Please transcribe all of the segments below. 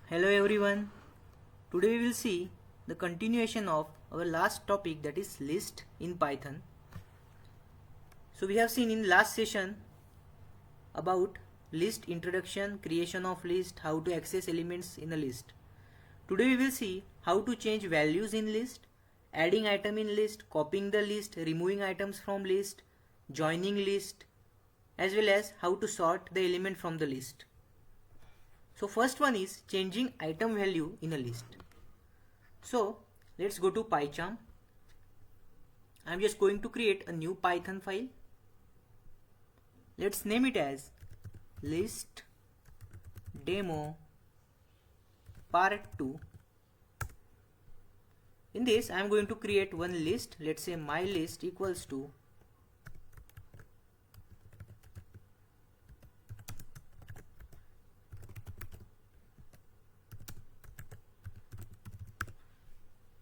Hello everyone. Today we will see the continuation of our last topic, that is list in Python. So we have seen in last session about list introduction, creation of list, how to access elements in a list. Today we will see how to change values in list, adding item in list, copying the list, removing items from list, joining list, as well as how to sort the element from the list. So first one is changing item value in a list. So let's go to PyCharm. I'm just going to create a new Python file. Let's name it as list demo part 2. In this I'm going to create one list. Let's say my list equals to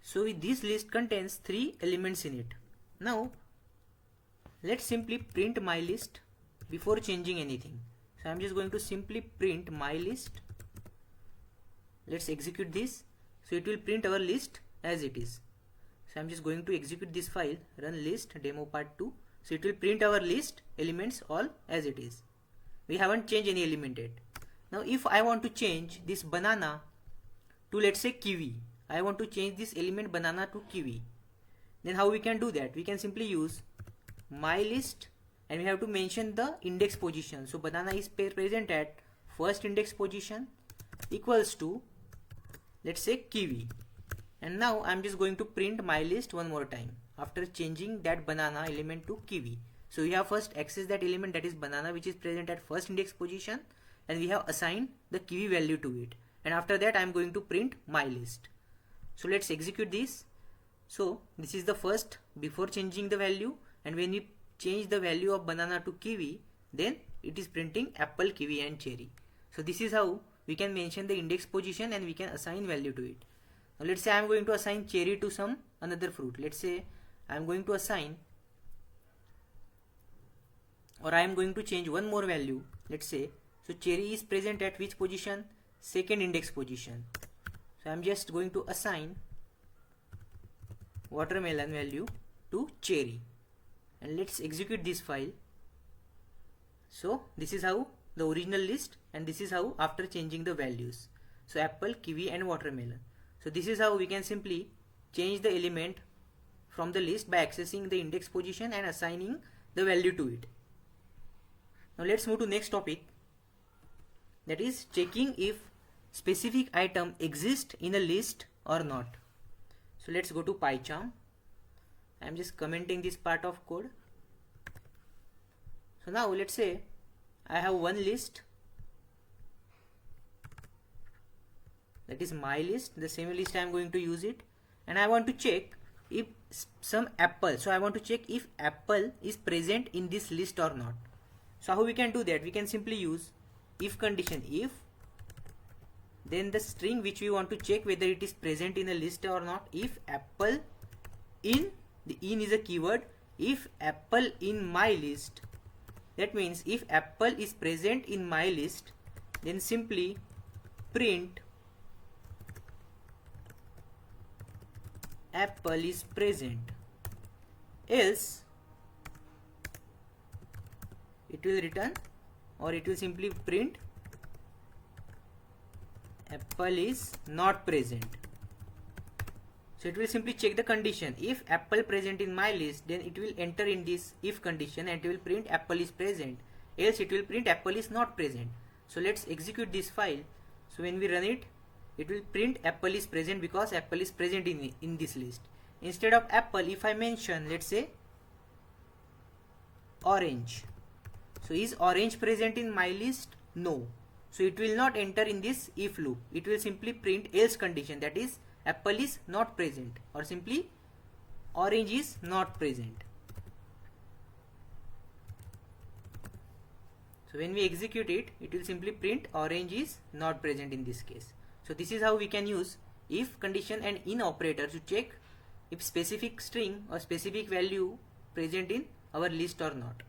So this list contains 3 elements in it. Now let's simply print my list before changing anything. So I'm just going to simply print my list. Let's execute this. So it will print our list as it is. So I'm just going to execute this file, run list demo part 2. So it will print our list elements all as it is. We haven't changed any element yet. Now if I want to change this banana to, let's say, kiwi, I want to change this element banana to kiwi, then how we can do that? We can simply use my list and we have to mention the index position. So banana is present at first index position equals to, let's say, kiwi. And now I'm just going to print my list one more time after changing that banana element to kiwi. So we have first accessed that element, that is banana, which is present at first index position, and we have assigned the kiwi value to it. And after that I'm going to print my list. So let's execute this. So this is the first before changing the value, and when we change the value of banana to kiwi, then it is printing apple, kiwi and cherry. So this is how we can mention the index position and we can assign value to it. Now let's say I am going to assign cherry to some another fruit. Let's say I am going to assign, or I am going to change one more value. Let's say, so cherry is present at which position? Second index position. So I am just going to assign watermelon value to cherry, and let's execute this file. So this is how the original list, and this is how after changing the values. So apple, kiwi and watermelon. So this is how we can simply change the element from the list by accessing the index position and assigning the value to it. Now let's move to next topic, that is checking if specific item exists in a list or not. So let's go to PyCharm. I am just commenting this part of code. So now let's say I have one list, that is my list, the same list I am going to use it, and I want to check if some apple. So I want to check if apple is present in this list or not. So how we can do that? We can simply use if condition. If, then the string which we want to check whether it is present in a list or not. If apple in, the in is a keyword, if apple in my list, that means if apple is present in my list, then simply print apple is present, else it will return, or it will simply print apple is not present. So it will simply check the condition. If apple present in my list, then it will enter in this if condition and it will print apple is present, else it will print apple is not present. So let's execute this file. So when we run it, it will print apple is present because apple is present in this list. Instead of apple, if I mention, let's say, orange. So is orange present in my list? No. So it will not enter in this if loop. It will simply print else condition, that is apple is not present, or simply orange is not present. So when we execute it, it will simply print orange is not present in this case. So this is how we can use if condition and in operator to check if specific string or specific value present in our list or not.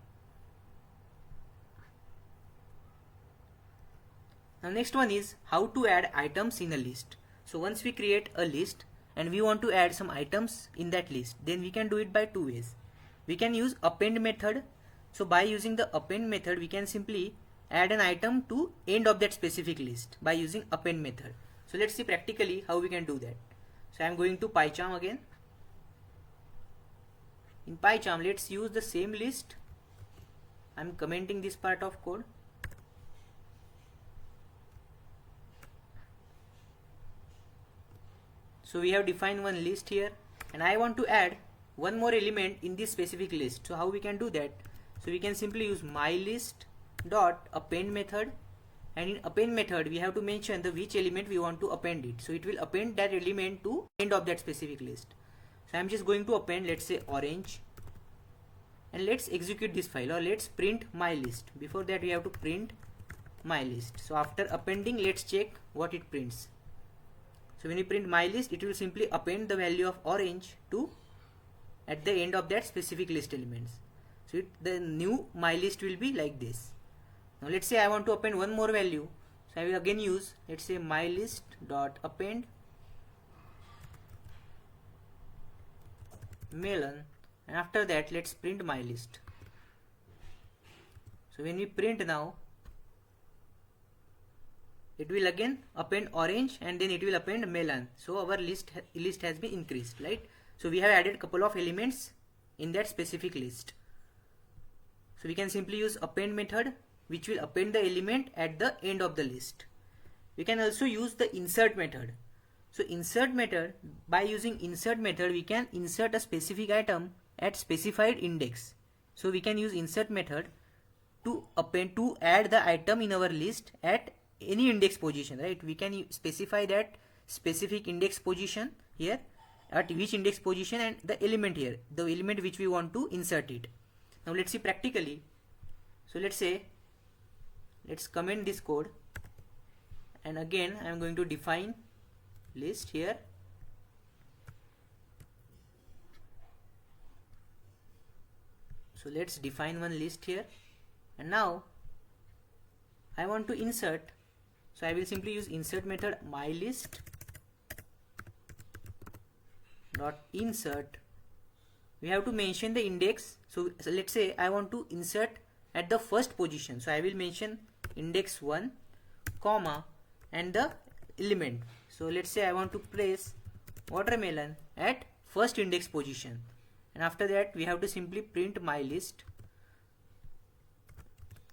Now next one is how to add items in a list. So once we create a list and we want to add some items in that list, then we can do it by two ways. We can use append method. So by using the append method, we can simply add an item to end of that specific list by using append method. So let's see practically how we can do that. So I am going to PyCharm again. In PyCharm, let's use the same list. I am commenting this part of code. So we have defined one list here, and I want to add one more element in this specific list. So how we can do that? So we can simply use mylist dot append method, and in append method we have to mention the which element we want to append it. So it will append that element to end of that specific list. So I'm just going to append, let's say orange, and let's execute this file, or let's print my list. Before that we have to print my list. So after appending, let's check what it prints. So when you print my list, it will simply append the value of orange to at the end of that specific list elements. So the new my list will be like this. Now let's say I want to append one more value. So I will again use, let's say my list dot append melon, and after that let's print my list. So when we print now, it will again append orange and then it will append melon. So our list has been increased, right? So we have added couple of elements in that specific list. So we can simply use append method, which will append the element at the end of the list. We can also use the insert method. So insert method, by using insert method, we can insert a specific item at specified index. So we can use insert method to add the item in our list at any index position, right? We can specify that specific index position here, at which index position, and the element here, the element which we want to insert it. Now let's see practically. So let's comment this code, and again I am going to define list here. So let's define one list here, and now I want to insert. So I will simply use insert method mylist dot insert. We have to mention the index. So let's say I want to insert at the first position. So I will mention index 1, comma, and the element. So let's say I want to place watermelon at first index position, and after that we have to simply print my list.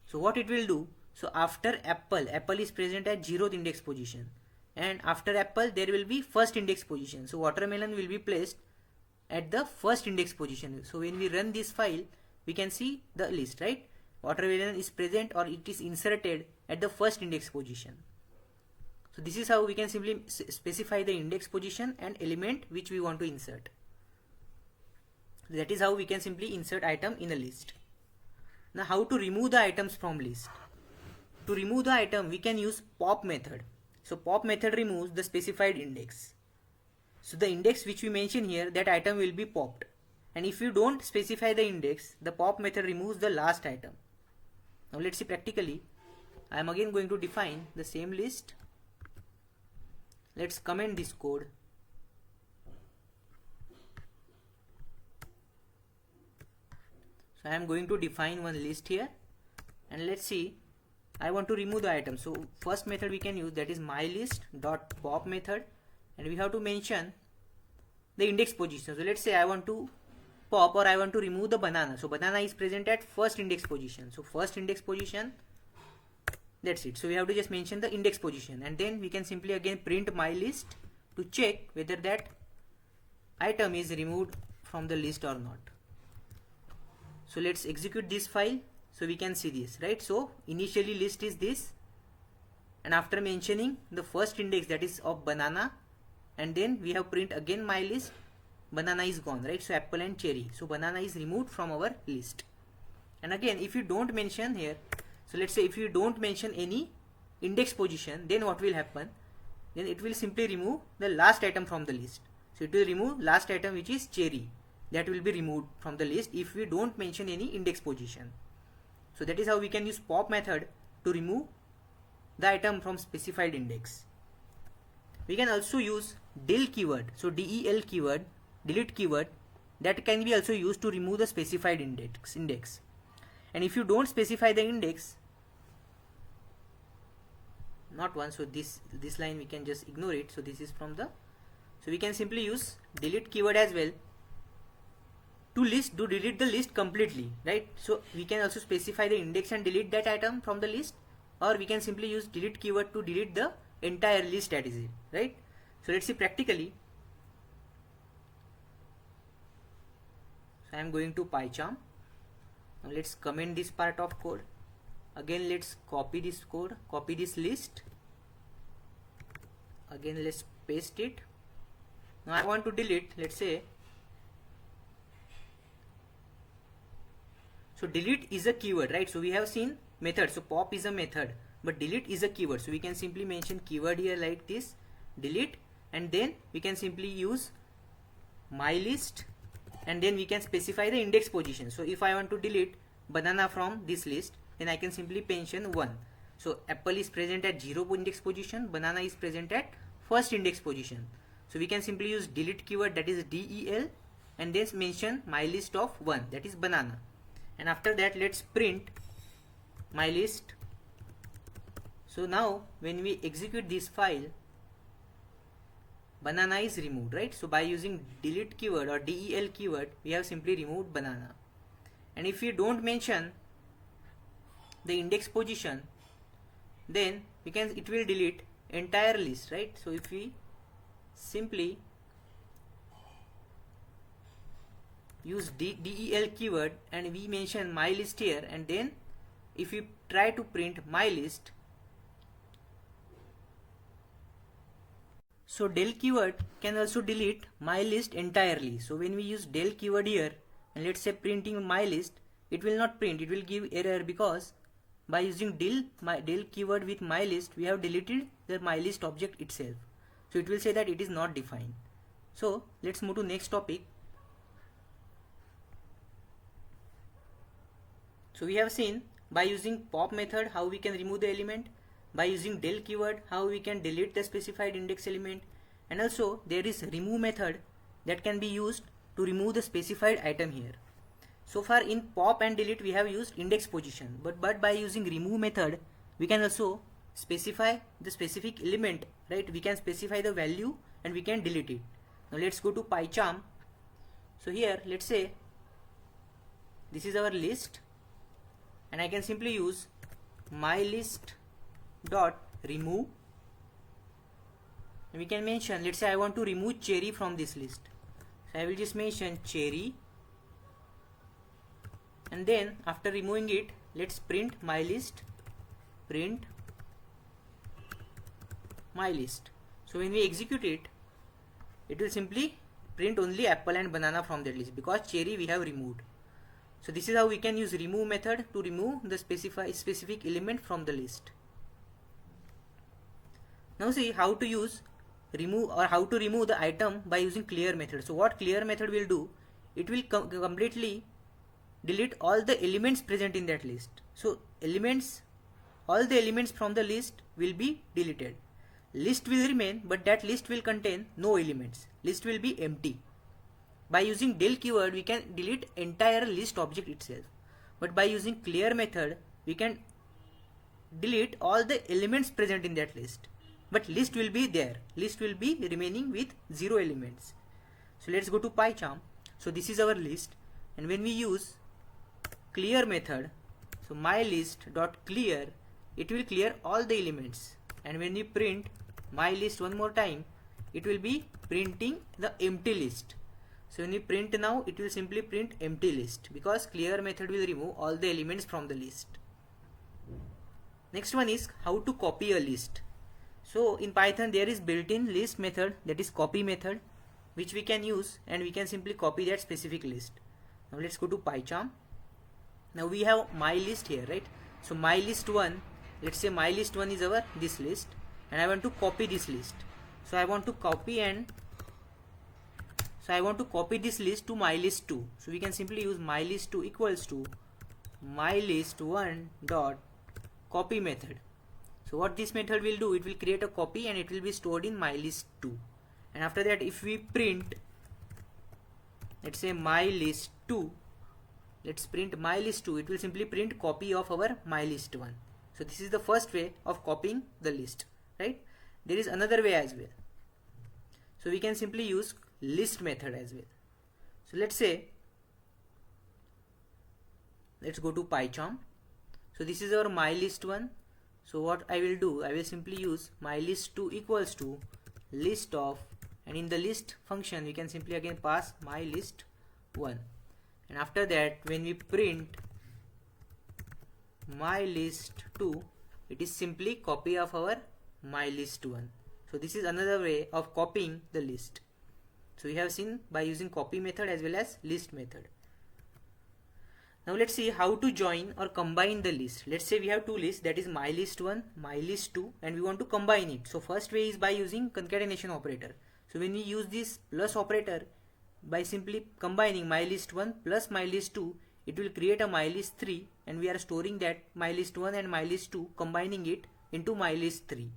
So what it will do? So after apple is present at 0th index position, and after apple there will be first index position. So watermelon will be placed at the first index position. So when we run this file, we can see the list, right? Watermelon is present, or it is inserted at the first index position. So this is how we can simply specify the index position and element which we want to insert. That is how we can simply insert item in a list. Now how to remove the items from list? To remove the item, we can use pop method. So pop method removes the specified index. So the index which we mention here, that item will be popped. And if you don't specify the index, the pop method removes the last item. Now let's see practically. I am again going to define the same list. Let's comment this code. So I am going to define one list here, and let's see. I want to remove the item. So first method we can use, that is mylist dot pop method, and we have to mention the index position. So let's say I want to pop, or I want to remove the banana. So banana is present at first index position. So first index position, that's it. So we have to just mention the index position, and then we can simply again print my list to check whether that item is removed from the list or not. So let's execute this file. So we can see this, right? So initially list is this, and after mentioning the first index, that is of banana, and then we have print again my list, banana is gone, right? So apple and cherry. So banana is removed from our list. And again, if you don't mention here, so let's say if you don't mention any index position, then what will happen? Then it will simply remove the last item from the list. So it will remove last item, which is cherry. That will be removed from the list if we don't mention any index position. So that is how we can use pop method to remove the item from specified index. We can also use del keyword. So del keyword, delete keyword, that can be also used to remove the specified index. And if you don't specify the index, not one, so this line we can just ignore it. So this is from the, so we can simply use delete keyword as well to delete the list completely, right? So we can also specify the index and delete that item from the list, or we can simply use delete keyword to delete the entire list that is it, right? So let's see practically. So I am going to PyCharm. Now let's comment this part of code. Again let's copy this code, copy this list. Again let's paste it. Now I want to delete, let's say. So delete is a keyword, right? So we have seen method. So pop is a method, but delete is a keyword. So we can simply mention keyword here like this, delete, and then we can simply use my list, and then we can specify the index position. So if I want to delete banana from this list, then I can simply mention 1. So apple is present at 0 index position, banana is present at first index position. So we can simply use delete keyword, that is del, and then mention my list of 1, that is banana. And after that let's print my list. So now when we execute this file, banana is removed, right? So by using delete keyword or del keyword, we have simply removed banana. And if we don't mention the index position, then it will delete entire list, right? So if we simply use del keyword and we mention my list here, and then if we try to print my list, so del keyword can also delete my list entirely. So when we use del keyword here and let's say printing my list, it will not print, it will give error, because by using del keyword with my list, we have deleted the my list object itself. So it will say that it is not defined. So let's move to next topic. So we have seen by using pop method how we can remove the element, by using del keyword how we can delete the specified index element, and also there is remove method that can be used to remove the specified item here. So far in pop and delete we have used index position, but by using remove method we can also specify the specific element, right? We can specify the value and we can delete it. Now let's go to PyCharm. So here let's say this is our list, and I can simply use my list dot remove, and we can mention, let's say I want to remove cherry from this list. So I will just mention cherry, and then after removing it, let's print my list, print my list. So when we execute it, it will simply print only apple and banana from that list, because cherry we have removed. So this is how we can use remove method to remove the specific element from the list. Now see how to use remove, or how to remove the item by using clear method. So what clear method will do, it will completely delete all the elements present in that list. So all the elements from the list will be deleted. List will remain, but that list will contain no elements. List will be empty. By using del keyword we can delete entire list object itself, but by using clear method we can delete all the elements present in that list, but list will be there, list will be remaining with 0 elements. So let's go to PyCharm. So this is our list, and when we use clear method, so my list dot clear, it will clear all the elements, and when we print my list one more time, it will be printing the empty list. So when we print now, it will simply print empty list, because clear method will remove all the elements from the list. Next one is how to copy a list. So in Python there is built-in list method, that is copy method, which we can use, and we can simply copy that specific list. Now let's go to PyCharm. Now we have my list here, right? So my list 1, let's say my list 1 is our this list, and I want to copy this list. So I want to copy this list to my list 2. So we can simply use my list 2 equals to my list 1 dot copy method. So what this method will do, it will create a copy and it will be stored in mylist2. And after that, if we print, let's say mylist2, let's print mylist2, it will simply print copy of our mylist1. So this is the first way of copying the list, right? There is another way as well. So we can simply use list method as well. So let's say, let's go to PyCharm. So this is our mylist1. So what I will do, I will simply use mylist2 equals to list of, and in the list function we can simply again pass mylist1. And after that, when we print mylist2, it is simply copy of our mylist1. So this is another way of copying the list. So we have seen by using copy method as well as list method. Now let's see how to join or combine the list. Let's say we have two lists, that is mylist1, mylist2, and we want to combine it. So first way is by using concatenation operator. So when we use this plus operator, by simply combining mylist1 plus mylist2, it will create a mylist3, and we are storing that mylist1 and mylist2, combining it into mylist3.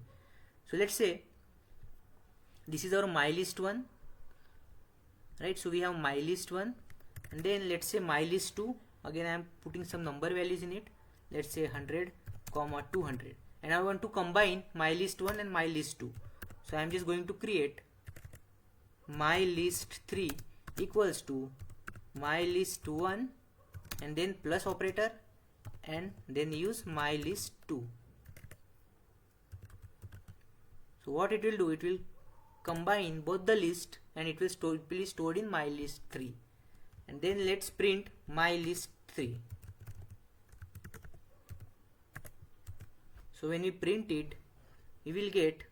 So let's say this is our mylist1, right? So we have mylist1, and then let's say mylist2. Again I am putting some number values in it. Let's say 100, 200, and I want to combine mylist1 and mylist2. So I am just going to create mylist3 equals to mylist1 and then plus operator, and then use mylist2. So what it will do, it will combine both the list and it will be stored in mylist3. And then let's print mylist3. So when we print it, we will get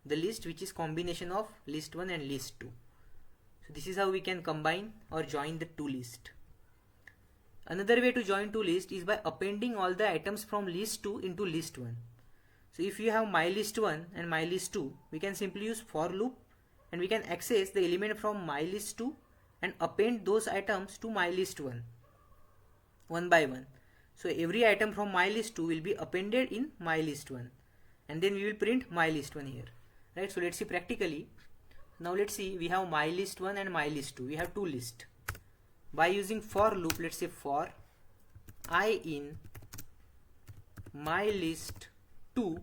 the list which is combination of list1 and list2. So this is how we can combine or join the two lists. Another way to join two lists is by appending all the items from list2 into list1. So if you have mylist1 and mylist2, we can simply use for loop, and we can access the element from mylist2 and append those items to mylist1 one by one. So every item from mylist2 will be appended in mylist1, and then we will print mylist1 here, right? So let's see practically. Now let's see, we have mylist1 and mylist2. We have two lists. By using for loop, let's say for I in mylist2,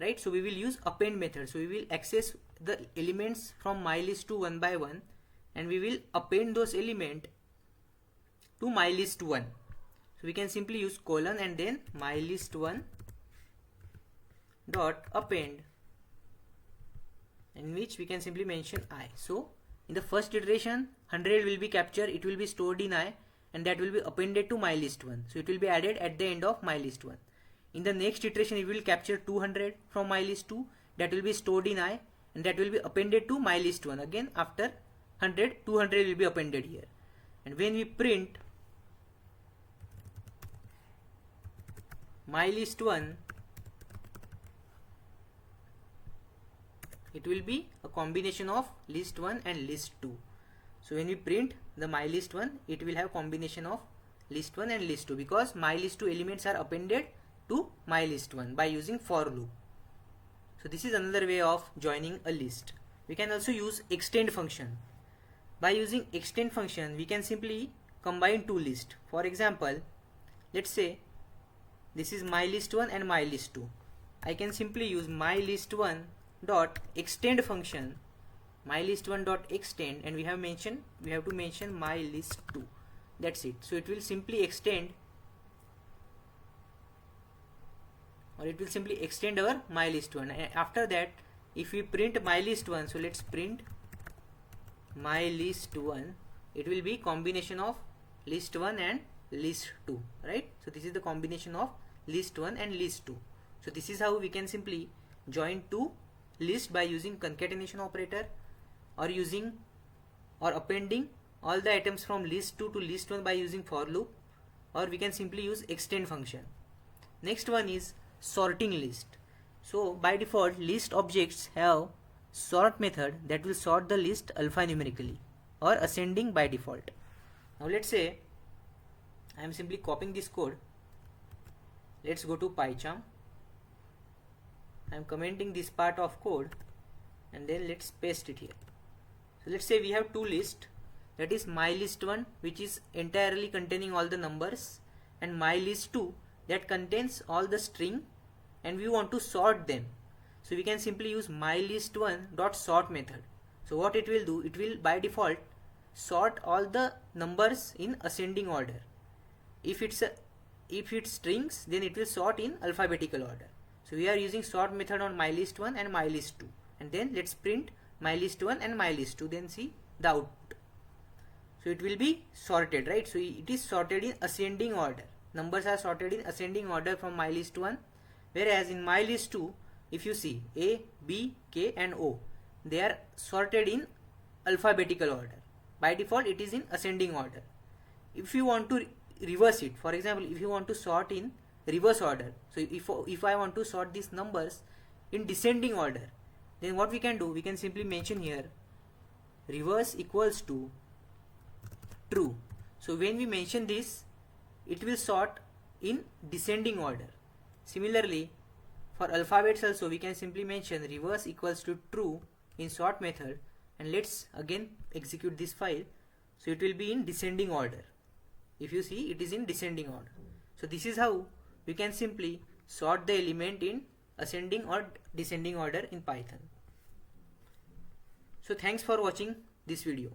right? So we will use append method. So we will access the elements from mylist2 one by one, and we will append those elements to mylist1. So we can simply use colon and then mylist1 dot append, in which we can simply mention I. So in the first iteration, 100 will be captured, it will be stored in I, and that will be appended to mylist1. So it will be added at the end of mylist1. In the next iteration, it will capture 200 from mylist2, that will be stored in I, and that will be appended to mylist1. Again after 100, 200 will be appended here. And when we print mylist1, it will be a combination of list1 and list2. So when we print the mylist1, it will have combination of list1 and list2, because mylist2 elements are appended to mylist1 by using for loop. So this is another way of joining a list. We can also use extend function. By using extend function, we can simply combine two lists. For example, let's say this is mylist1 and mylist2. I can simply use mylist1 dot extend function, mylist1 dot extend, and we have to mention mylist2. That's it. So it will simply extend, or it will simply extend our mylist1. And after that, if we print mylist1, so let's print mylist1, it will be combination of list1 and list2, right? So this is the combination of list1 and list2. So this is how we can simply join two lists by using concatenation operator, or using or appending all the items from list2 to list1 by using for loop, or we can simply use extend function. Next one is sorting list. So by default, list objects have sort method that will sort the list alphanumerically or ascending by default. Now let's say I am simply copying this code. let's go to PyCharm. I am commenting this part of code and then let's paste it here. So let's say we have two lists, that is mylist1 which is entirely containing all the numbers, and mylist2 that contains all the string, and we want to sort them. So we can simply use mylist1.sort method. So what it will do, it will by default sort all the numbers in ascending order. If it's strings, then it will sort in alphabetical order. So we are using sort method on mylist1 and mylist2, and then let's print mylist1 and mylist2, then see the output. So it will be sorted, right? So it is sorted in ascending order. Numbers are sorted in ascending order from mylist1, whereas in mylist2, if you see A, B, K and O, they are sorted in alphabetical order. By default it is in ascending order. If you want to reverse it, for example, if you want to sort in reverse order, so if I want to sort these numbers in descending order, then what we can do, we can simply mention here reverse equals to true. So when we mention this, it will sort in descending order. Similarly, for alphabets also we can simply mention reverse equals to true in sort method, and let's again execute this file. So it will be in descending order. If you see, it is in descending order. So this is how we can simply sort the element in ascending or descending order in Python. So thanks for watching this video.